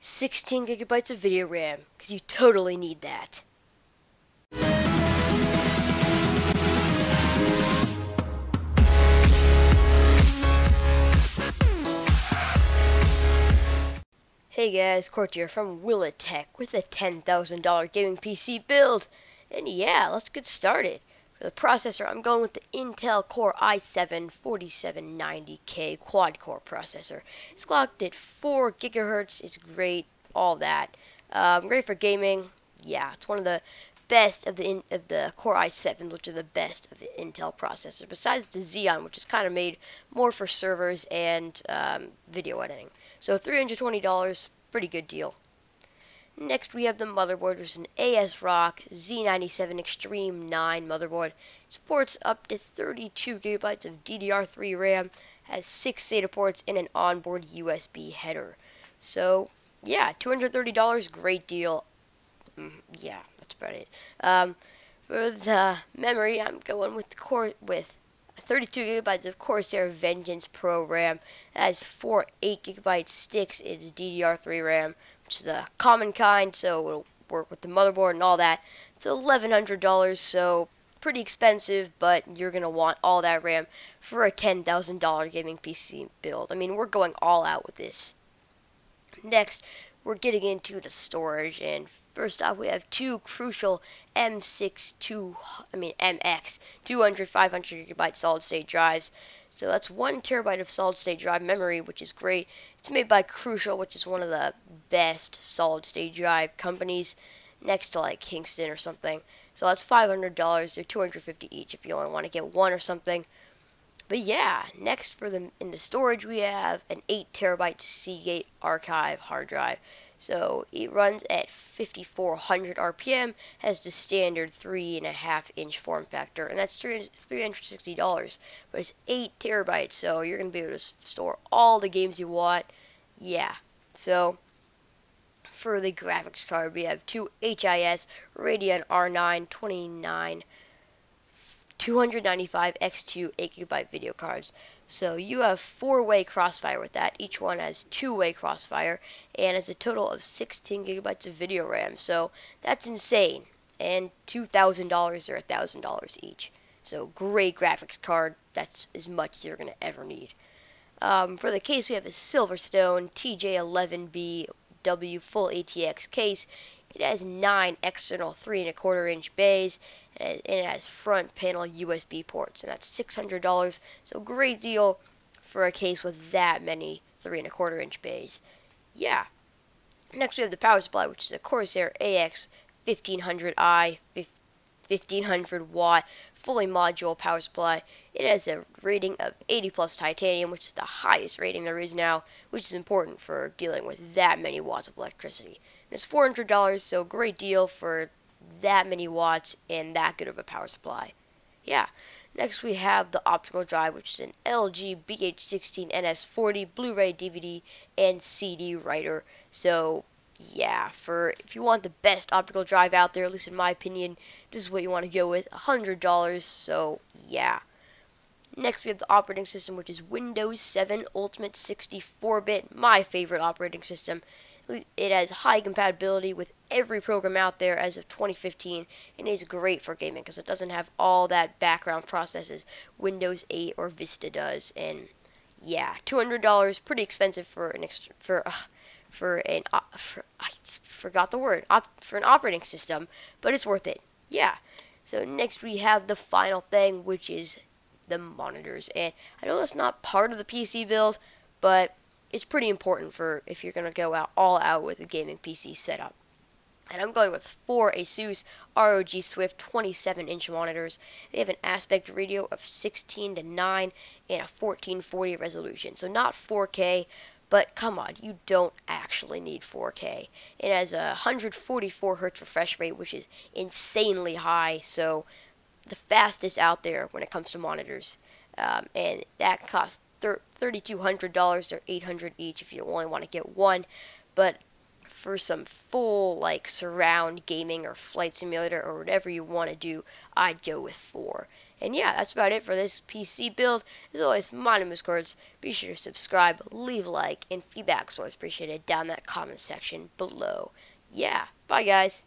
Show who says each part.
Speaker 1: 16 gigabytes of video RAM, because you totally need that. Hey guys, Court here from Willatech with a $10,000 gaming PC build. And yeah, let's get started. For the processor, I'm going with the Intel Core i7-4790K quad-core processor. It's clocked at 4 gigahertz. It's great, all that. Great for gaming. Yeah, it's one of the best of the Core i7, which are the best of the Intel processors. Besides the Xeon, which is kind of made more for servers and video editing. So $320, pretty good deal. Next, we have the motherboard, which is an ASRock Z97 Extreme 9 motherboard. It supports up to 32 gigabytes of DDR3 RAM, has 6 SATA ports, and an onboard USB header. So, yeah, $230, great deal. Yeah, that's about it. For the memory, I'm going with 32 gigabytes of Corsair Vengeance Pro RAM. That has 4 8GB sticks. It's DDR3 RAM, which is the common kind, so it'll work with the motherboard and all that. It's $1,100, so pretty expensive, but you're going to want all that RAM for a $10,000 gaming PC build. I mean, we're going all out with this. Next, we're getting into the storage, and first off, we have two Crucial MX 200 500 gigabyte solid state drives. So that's 1 terabyte of solid state drive memory, which is great. It's made by Crucial, which is one of the best solid state drive companies, next to like Kingston or something. So that's $500. They're $250 each if you only want to get one or something. But yeah, next in the storage we have an 8 terabyte Seagate Archive hard drive. So it runs at 5400 RPM, has the standard 3.5-inch form factor, and that's $360. But it's 8 terabytes, so you're gonna be able to store all the games you want. Yeah. So for the graphics card, we have two HIS Radeon R9 295 X2 8GB video cards. So you have 4-way crossfire with that. Each one has 2-way crossfire and has a total of 16 gigabytes of video RAM. So that's insane. And $2,000 or $1,000 each. So great graphics card. That's as much as you're going to ever need. For the case, we have a Silverstone TJ11BW full ATX case. It has 9 external 3.25-inch bays, and it has front panel USB ports, and that's $600. So great deal for a case with that many 3.25-inch bays. Yeah. Next we have the power supply, which is a Corsair AX 1500i 1500 watt fully module power supply. It has a rating of 80 plus titanium, which is the highest rating there is now, which is important for dealing with that many watts of electricity. And it's $400, so great deal for that many watts and that good of a power supply. Yeah. Next we have the optical drive, which is an LG BH16 NS40 Blu-ray, DVD, and CD writer. So yeah, if you want the best optical drive out there, at least in my opinion, this is what you want to go with, $100. So yeah. Next we have the operating system, which is Windows 7 Ultimate 64-bit, my favorite operating system. It has high compatibility with every program out there as of 2015, and is great for gaming because it doesn't have all that background processes Windows 8 or Vista does. And yeah, $200, pretty expensive for an operating system, but it's worth it. Yeah. So next we have the final thing, which is the monitors, and I know that's not part of the PC build, but it's pretty important for if you're going to go all out with a gaming PC setup. And I'm going with 4 ASUS ROG Swift 27-inch monitors. They have an aspect ratio of 16:9 and a 1440 resolution. So not 4K, but come on, you don't actually need 4K. It has a 144 Hz refresh rate, which is insanely high, so the fastest out there when it comes to monitors. And that costs $3,200 or $800 each if you only want to get one. But for some full like surround gaming or flight simulator or whatever you want to do, I'd go with 4. And yeah, that's about it for this PC build. As always, my name is Kurtz. Be sure to subscribe, leave a like, and feedback is always appreciated down in that comment section below. Yeah, bye guys.